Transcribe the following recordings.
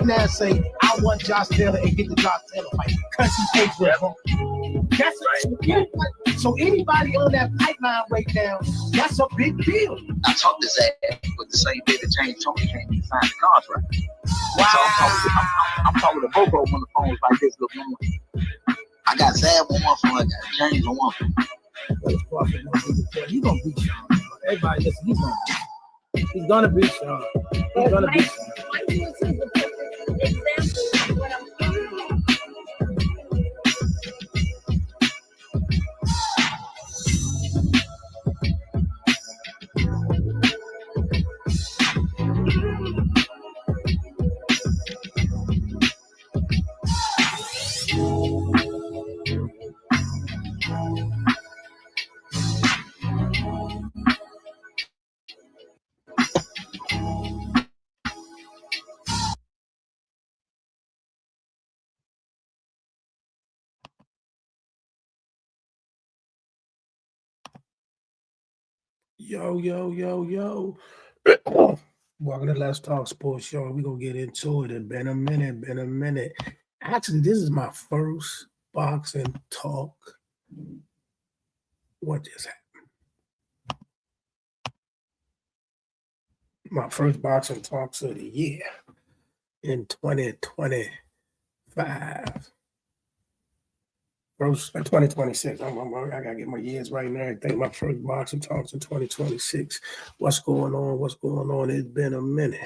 now and say, I want Josh Taylor and get the Josh Taylor fight because he takes with him. That's right. So anybody on that pipeline right now, that's a big deal. I talked his ass, but the same day that James Tony came and signed the contract. Wow. So I'm talking to Bobo on the phone like this. Look, I got Zab on one phone, I got James on one phone. He's gonna beat Sean. Everybody listen, he's gonna beat Sean. He's gonna beat Sean. Yo. Welcome to Let's Talk Sports Show. We're going to get into it. It's been a minute. Actually, this is my first boxing talk. What just happened? My first boxing talks of the year in 2025. First 2026. I gotta get my years right now. I think my first boxing talks in 2026. What's going on? It's been a minute.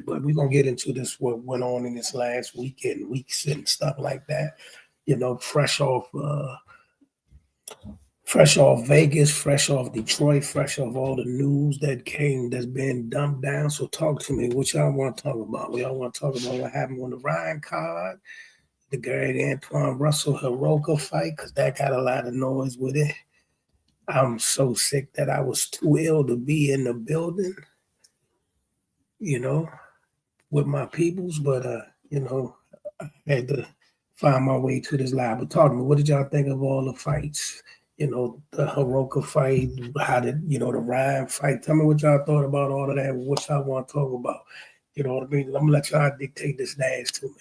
But we're gonna get into this, what went on in this last weekend, weeks and stuff like that. You know, fresh off Vegas, fresh off Detroit, fresh off all the news that's been dumped down. So talk to me. What y'all want to talk about? We all want to talk about what happened on the Ryan card. The great Antuanne Russell Hiroka fight, because that got a lot of noise with it. I'm so sick that I was too ill to be in the building, you know, with my peoples. But, you know, I had to find my way to this live. But talk to me, what did y'all think of all the fights? You know, the Hiroka fight, the Ryan fight. Tell me what y'all thought about all of that, what y'all want to talk about. You know what I mean? I'm going to let y'all dictate this dance to me.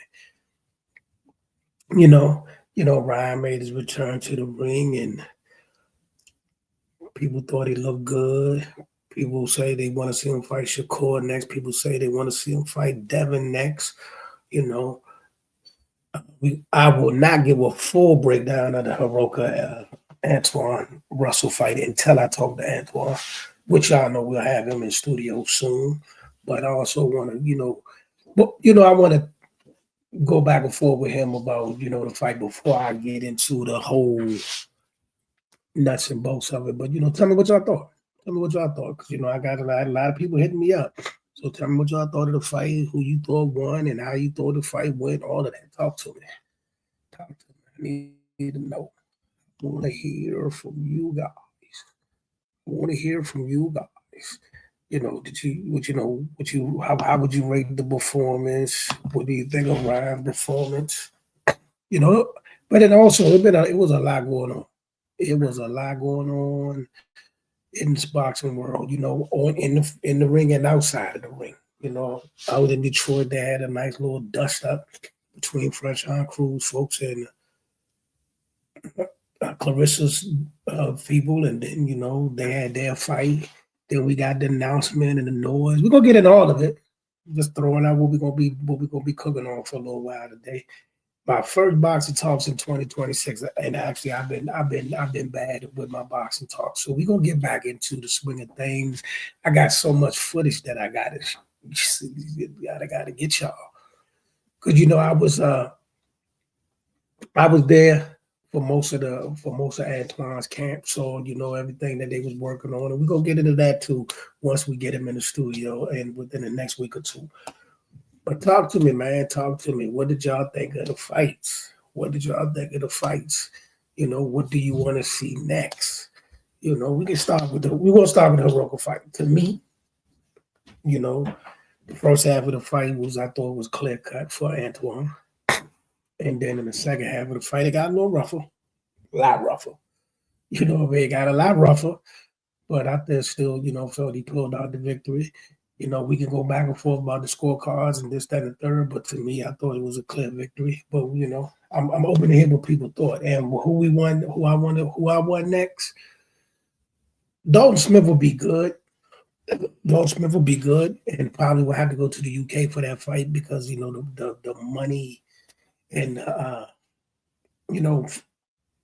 You know, Ryan made his return to the ring, and people thought he looked good. People say they want to see him fight Shakur next. People say they want to see him fight Devin next. You know, I will not give a full breakdown of the Hiroka Antuanne Russell fight until I talk to Antuanne, which y'all know we'll have him in studio soon. But I also want to, I want to go back and forth with him about, the fight before I get into the whole nuts and bolts of it. But, tell me what y'all thought. Because, I got a lot of people hitting me up. So tell me what y'all thought of the fight, who you thought won, and how you thought the fight went, all of that. Talk to me. I need to know. I want to hear from you guys. How would you rate the performance? What do you think of Ryan's performance? But it also, it was a lot going on. It was a lot going on in this boxing world, in the ring and outside of the ring. Out in Detroit, they had a nice little dust up between French on Cruz folks and Clarissa's people, and then, they had their fight. Then we got the announcement and the noise. We're gonna get into all of it. Just throwing out what we're gonna be cooking on for a little while today. My first boxing talks in 2026, and actually I've been bad with my boxing talks. So we're gonna get back into the swing of things. I got so much footage that I gotta get y'all. Cause I was there for most of Antoine's camp, so everything that they was working on, and we're gonna get into that too once we get him in the studio and within the next week or two. But talk to me, man. Talk to me. What did y'all think of the fights? What do you want to see next? We can start with the Hiroka fight. To me, the first half of the fight I thought was clear cut for Antuanne. And then in the second half of the fight, it got a little rougher. A lot rougher. It got a lot rougher. But I still, felt he pulled out the victory. You know, we can go back and forth about the scorecards and this, that, and the third, but to me, I thought it was a clear victory. But you know, I'm open to hear what people thought and who I won next. Dalton Smith will be good. Dalton Smith will be good, and probably will have to go to the UK for that fight because you know the money and you know,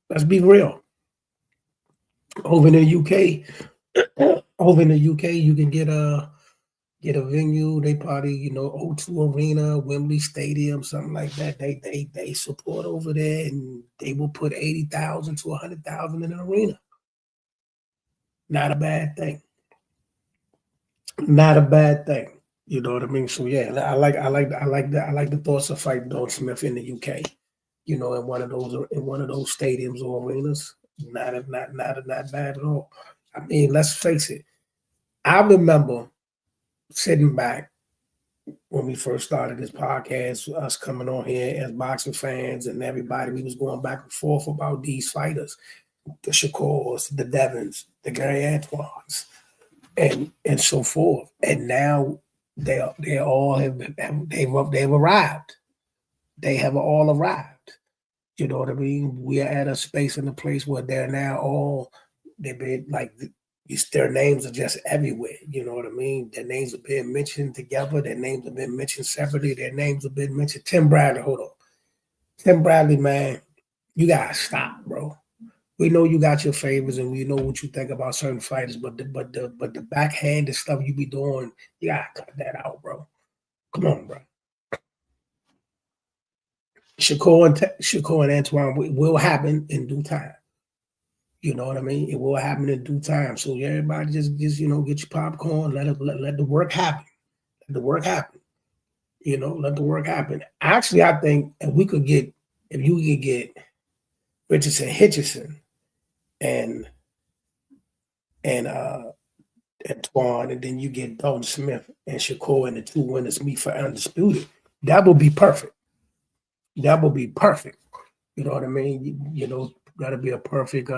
let's be real. Over in the UK, you can get a venue. They probably, you know, O2 Arena, Wembley Stadium, something like that. They support over there, and they will put 80,000 to 100,000 in an arena. Not a bad thing. Not a bad thing. You know what I mean? So yeah, I like the thoughts of fighting Dalton Smith in the UK. You know, in one of those stadiums or arenas. Not bad at all. I mean, let's face it. I remember sitting back when we first started this podcast, us coming on here as boxing fans and everybody, we was going back and forth about these fighters, the Shakurs, the Devons, the Gary Antoines, and so forth. And now they all they've arrived. They have all arrived. You know what I mean? We are at a space and a place where they're now all they've been like their names are just everywhere. You know what I mean? Their names have been mentioned together. Their names have been mentioned separately. Their names have been mentioned. Tim Bradley, hold on. Tim Bradley, man, you gotta stop, bro. We know you got your favors and we know what you think about certain fighters, but the backhanded stuff you be doing, you gotta cut that out, bro. Come on, bro. Shakur and Antuanne will happen in due time. You know what I mean? It will happen in due time. So everybody just you know, get your popcorn, let the work happen. Let the work happen. You know, let the work happen. Actually, I think if you could get Richardson Hitchison and Antoine, and then you get Dalton Smith and Shakur and the two winners meet for undisputed, that would be perfect. That would be perfect. You know what I mean? You know, that'll be a perfect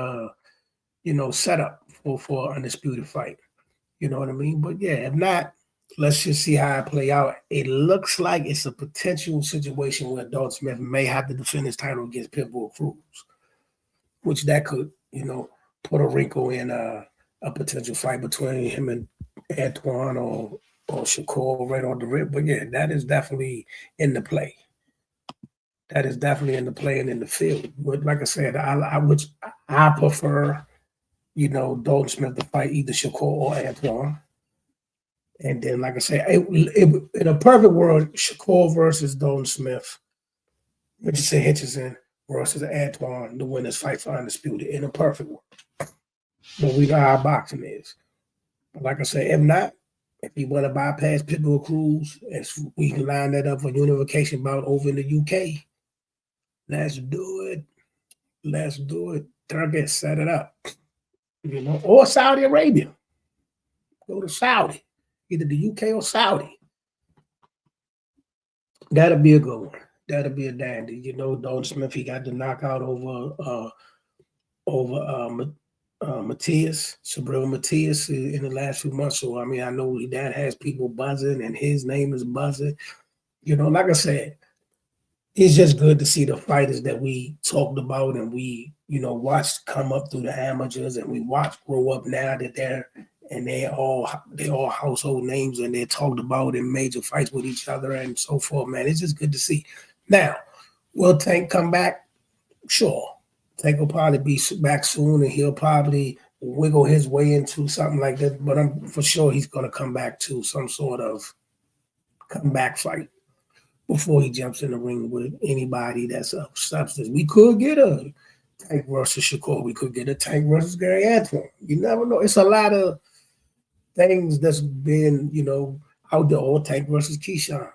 you know, setup for an undisputed fight. You know what I mean? But yeah, if not, let's just see how it play out. It looks like it's a potential situation where Dalton Smith may have to defend his title against Pitbull Cruz, which that could, you know, put a wrinkle in a potential fight between him and Antoine or Shakur right on the rip. But yeah, that is definitely in the play. That is definitely in the play and in the field. But like I said, I prefer, you know, Dalton Smith to fight either Shakur or Antoine. And then, like I said, in a perfect world, Shakur versus Dalton Smith, Richardson Hitchison versus Antoine, the winners fight for undisputed in a perfect world. But we know how boxing is. But like I said, if not, if you want to bypass Pitbull Cruz, we can line that up for unification bout over in the UK. Let's do it. Let's do it. Target, set it up. You know, or Saudi Arabia. Go to Saudi. Either the UK or Saudi. That'll be a good one. That'll be a dandy. You know, Dalton Smith, he got the knockout over Matias, Sabril Matias in the last few months. So, I mean, I know that has people buzzing and his name is buzzing. You know, like I said, it's just good to see the fighters that we talked about and we, you know, watched come up through the amateurs and we watched grow up now that they're all household names and they're talked about in major fights with each other and so forth, man. It's just good to see. Now, will Tank come back? Sure. Tank will probably be back soon and he'll probably wiggle his way into something like that. But I'm for sure he's going to come back to some sort of comeback fight before he jumps in the ring with anybody that's of substance. We could get a Tank versus Shakur. We could get a Tank versus Gary Antoine. You never know. It's a lot of things that's been, you know, out there. Or Tank versus Keyshawn.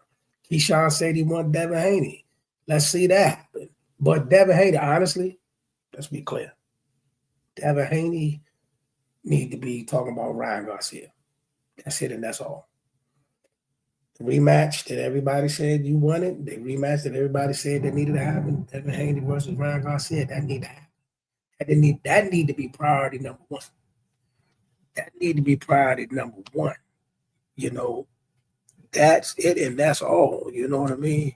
Keyshawn said he want Devin Haney. Let's see that happen. But Devin Haney, honestly, let's be clear. Devin Haney need to be talking about Ryan Garcia. That's it and that's all. The rematch that everybody said you wanted, the rematch that everybody said that needed to happen, Devin Haney versus Ryan Garcia, that need to happen. That need to be priority number one. That need to be priority number one. You know, that's it, and that's all. You know what I mean?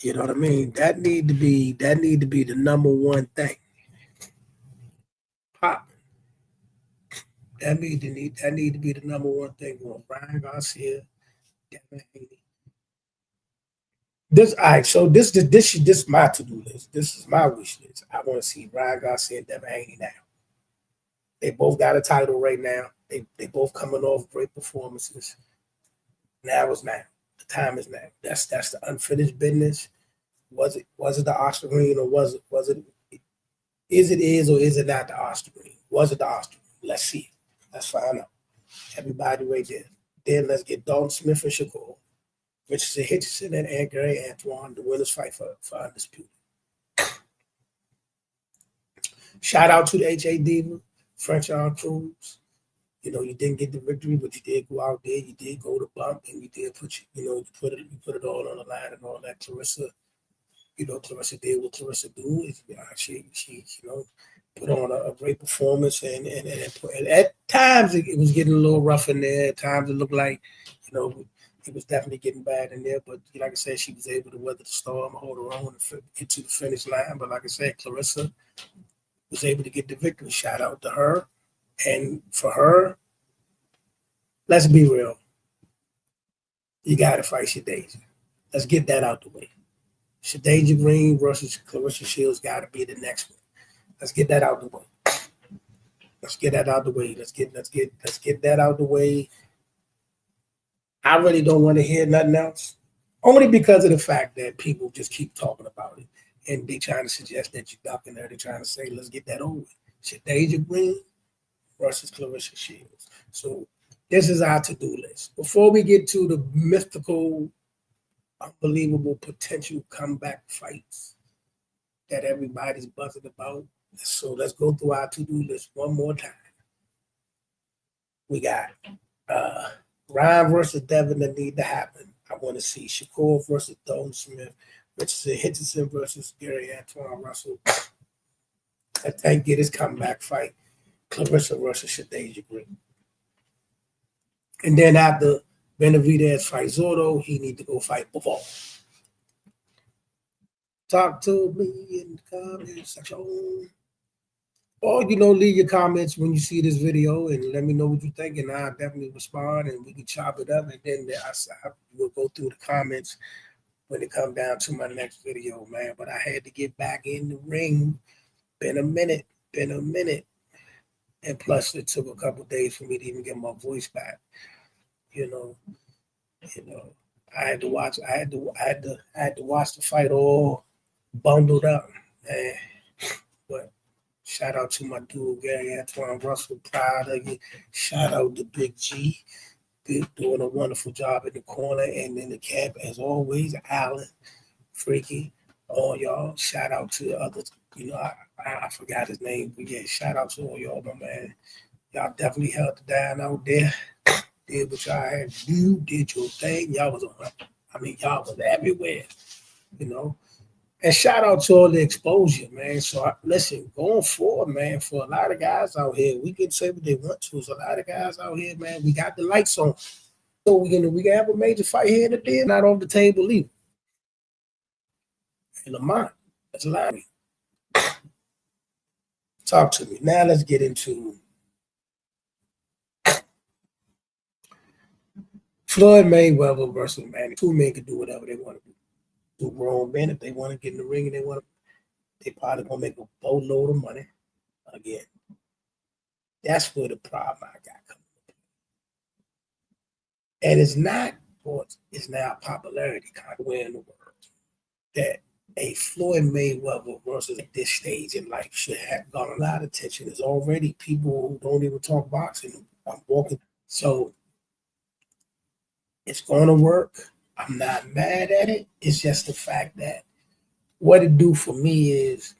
You know what I mean? That need to be the number one thing. Pop. That need to be the number one thing going. Ryan Garcia, Devin Haney. This all right, so this is my to-do list. This is my wish list. I want to see Ryan Garcia and Devin Haney now. They both got a title right now. They both coming off great performances. Now is now. The time is now. That's the unfinished business. Was it the Oscar ring or was it is or is it not the Oscar ring? Was it the Oscar ring? Let's see. Let's find out. Everybody right there. Then let's get Dalton Smith and Shakur, Richardson Hitchison and Gary Antuanne, the winners fight for undisputed. Shout out to the HH Diva, French on Cruz. You know, you didn't get the victory, but you did go out there. You did go to bump, and you did you put it all on the line and all that. Clarissa did what Clarissa do. She put on a great performance, and at times it was getting a little rough in there. At times it looked like, it was definitely getting bad in there. But like I said, she was able to weather the storm, hold her own, and get to the finish line. But like I said, Clarissa was able to get the victory. Shout out to her. And for her, let's be real. You got to fight Shadeja. Let's get that out the way. Shadeja Green versus Clarissa Shields got to be the next one. Let's get that out the way. Let's get that out the way. Let's get that out the way. I really don't want to hear nothing else, only because of the fact that people just keep talking about it, and they trying to suggest that you're ducking her. They're trying to say, let's get that over with. Shadeja Green versus Clarissa Shields. So this is our to-do list. Before we get to the mythical, unbelievable potential comeback fights that everybody's buzzing about, so let's go through our to-do list one more time. We got Ryan versus Devin that need to happen. I want to see Shakur versus Dalton Smith, Richardson Hitchison versus Gary Antuanne Russell. I think get his comeback fight. Clarissa versus Shadeja Green. And then after Benavidez fights Zordo, he need to go fight Bivol. Talk to me in the comments section. Or, leave your comments when you see this video and let me know what you think, and I'll definitely respond, and we can chop it up, and then I will go through the comments when it comes down to my next video, man. But I had to get back in the ring. Been a minute. And plus, it took a couple of days for me to even get my voice back. I had to watch the fight all bundled up, man. But shout out to my dude Gary Antuanne Russell, proud of you. Shout out to Big G, doing a wonderful job in the corner and in the camp as always. Alan, Freaky, all y'all. Shout out to the others. I forgot his name, but yeah, shout out to all y'all, my man. Y'all definitely held it down out there. Did what y'all had to do, did your thing. Y'all was y'all was everywhere, And shout out to all the exposure, man. So listen, going forward, man, for a lot of guys out here, we can say what they want to. So a lot of guys out here, man, we got the lights on. So we can have a major fight here today, not off the table either. In Lamont, that's a lot. Talk to me. Now let's get into Floyd Mayweather versus Manny. Two men can do whatever they want to do. Two grown men, if they want to get in the ring and they probably gonna make a boatload of money. Again, that's where the problem I got coming up. And it's not sports, it's now popularity kind of way in the world that a Floyd Mayweather versus at this stage in life should have gotten a lot of attention. There's already people who don't even talk boxing. I'm walking. So it's going to work. I'm not mad at it. It's just the fact that what it do for me is,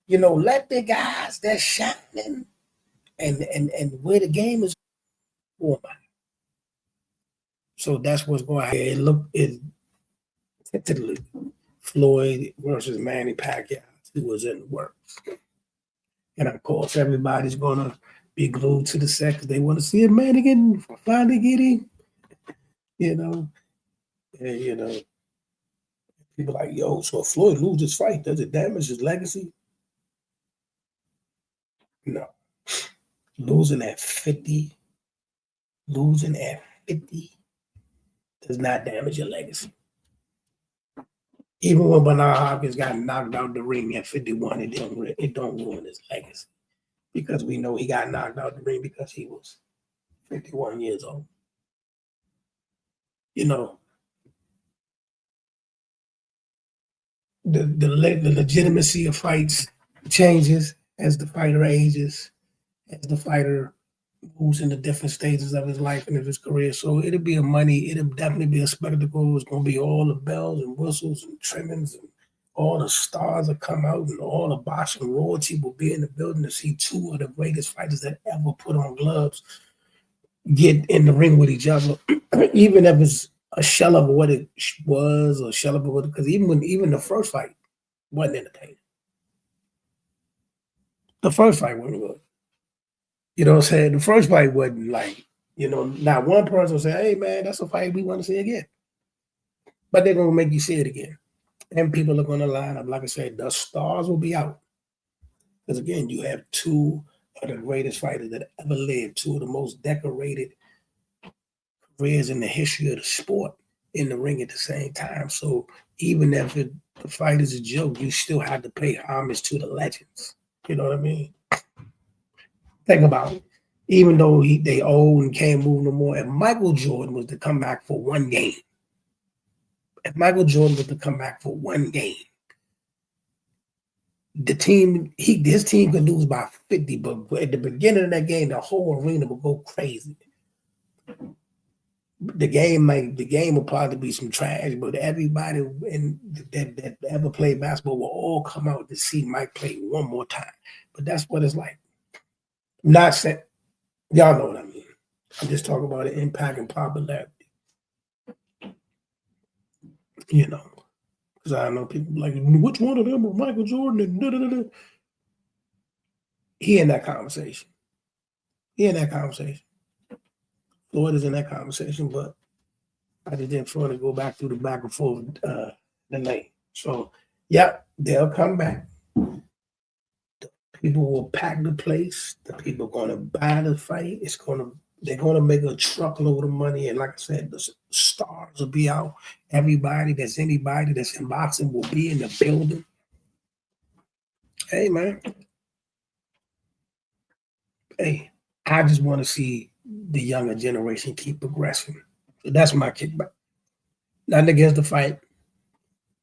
let the guys that's shining and where the game is going. So that's what's going on. It tentatively Floyd versus Manny Pacquiao was in the works. And of course, everybody's going to be glued to the set because they want to see a man again, finally get him. And, people like, yo, so if Floyd loses his fight, does it damage his legacy? No. Losing at 50 does not damage your legacy. Even when Bernard Hopkins got knocked out the ring at 51, it don't ruin his legacy. Because we know he got knocked out the ring because he was 51 years old. The legitimacy of fights changes as the fighter ages, as the fighter moves into different stages of his life and of his career. So it'll definitely be a spectacle. It's going to be all the bells and whistles and trimmings, and all the stars will come out, and all the boxing royalty will be in the building to see two of the greatest fighters that ever put on gloves get in the ring with each other, even if it's a shell of what it was, or shell of what, because even the first fight wasn't entertaining. The first fight wasn't good. You know what I'm saying? The first fight wasn't like, not one person will say, hey man, that's a fight we want to see again. But they're gonna make you see it again. And people are gonna line up. Like I said, the stars will be out. Because again, you have two of the greatest fighters that ever lived, two of the most decorated careers in the history of the sport in the ring at the same time. So even if the fight is a joke, you still have to pay homage to the legends. You know what I mean? Think about it. Even though they old and can't move no more, if Michael Jordan was to come back for one game, his team could lose by 50, but at the beginning of that game, the whole arena would go crazy. The game will probably be some trash, but everybody that ever played basketball will all come out to see Mike play one more time. But that's what it's like. I'm not saying, y'all know what I mean. I'm just talking about the impact and popularity. Because I know people like, which one of them was Michael Jordan? And da-da-da-da. He in that conversation. Floyd is in that conversation, but I just didn't want to go back through the back and forth the lane. So, yeah, they'll come back. The people will pack the place. The people are going to buy the fight. They're going to make a truckload of money. And like I said, the stars will be out. Anybody that's in boxing will be in the building. Hey, man. Hey, I just want to see the younger generation keep progressing. So that's my kickback. Nothing against the fight.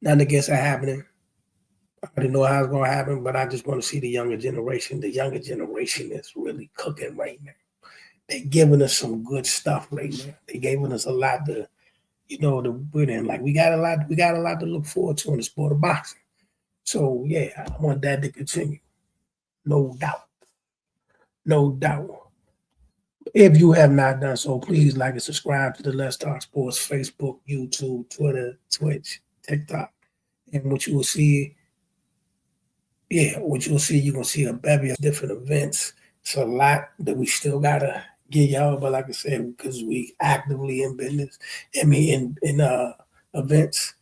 Nothing against it happening. I didn't know how it's going to happen, but I just want to see the younger generation. The younger generation is really cooking right now. They're giving us some good stuff right now. They're giving us a lot to, to put in. Like we got a lot to look forward to in the sport of boxing. So yeah, I want that to continue. No doubt. If you have not done so, please like and subscribe to the Let's Talk Sports Facebook, YouTube, Twitter, Twitch, TikTok. And what you will see, you're going to see a bevy of different events. It's a lot that we still got to get y'all, but like I said, because we actively in business, in events,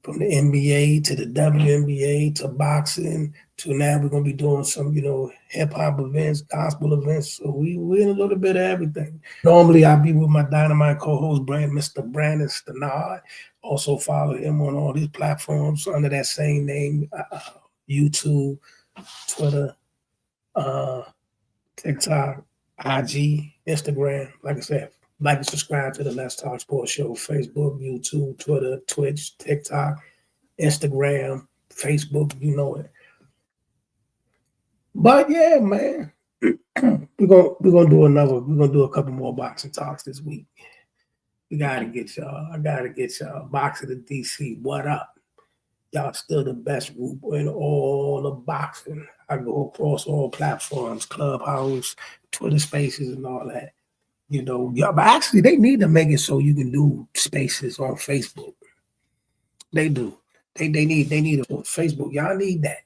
from the NBA to the WNBA to boxing to now we're going to be doing some, hip-hop events, gospel events. So we're in a little bit of everything. Normally, I'll be with my Dynamite co-host, Mr. Brandon Stenard. Also follow him on all these platforms under that same name, YouTube, Twitter, TikTok, IG, Instagram. Like I said, like and subscribe to the Let's Talk Sports Show, Facebook, YouTube, Twitter, Twitch, TikTok, Instagram, Facebook, you know it. But yeah, man, we're gonna do a couple more boxing talks this week. I gotta get y'all boxing to DC. What up? Y'all still the best group in all of boxing. I go across all platforms, Clubhouse, Twitter Spaces, and all that. But actually, they need to make it so you can do spaces on Facebook. They do. They need it on Facebook. Y'all need that.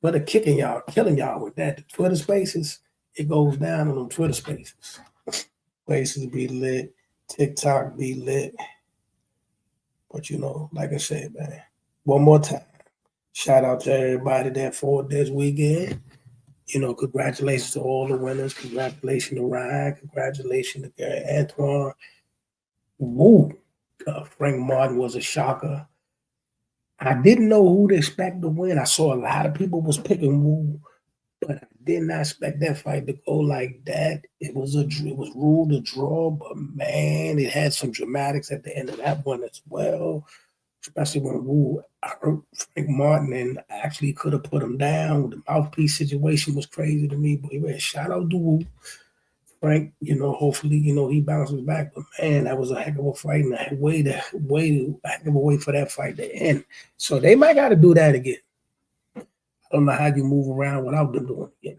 Twitter killing y'all with that. The Twitter Spaces, it goes down on them Twitter spaces. Spaces be lit, TikTok be lit. But like I said, man, one more time, shout out to everybody that fought this weekend. Congratulations to all the winners. Congratulations to Ryan. Congratulations to Antuanne. Woo! Frank Martin was a shocker. I didn't know who to expect to win. I saw a lot of people was picking Woo, but I did not expect that fight to go like that. It was ruled a draw, but man, it had some dramatics at the end of that one as well. Especially when Woo hurt Frank Martin and actually could have put him down. The mouthpiece situation was crazy to me, but shout out to Woo. Frank, hopefully, he bounces back. But man, that was a heck of a fight, and a heck of a way for that fight to end. So they might got to do that again. I don't know how you move around without them doing it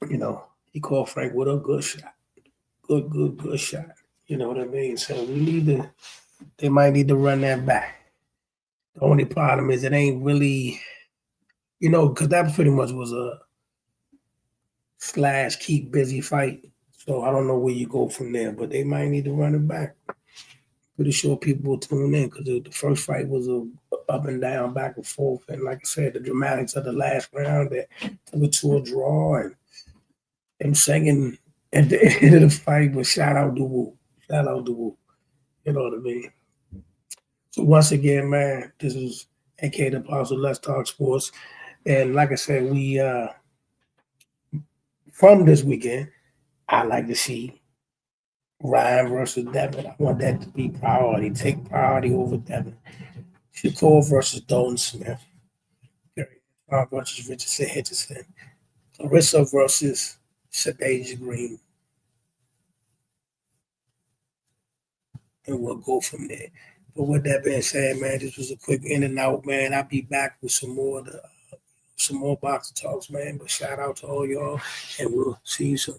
again. He called Frank with a good shot. Good shot. You know what I mean? So they might need to run that back. The only problem is it ain't really, because that pretty much was a / keep busy fight. So I don't know where you go from there, but they might need to run it back. Pretty sure people will tune in because the first fight was a up and down, back and forth. And like I said, the dramatics of the last round that took it to a draw and them singing at the end of the fight was shout out to Woo. Shout out to Woo. You know what I mean? So once again, man, this is AK the Apostle. Let's Talk Sports. And like I said, we from this weekend, I like to see Ryan versus Devin. I want that to be priority. Take priority over Devin. Shakur versus Dalton Smith. Versus Richardson Hitchison. Clarissa versus Sadasia Green. And we'll go from there. But with that being said, man, this was a quick in and out, man. I'll be back with some more boxing talks, man. But shout out to all y'all, and we'll see you soon.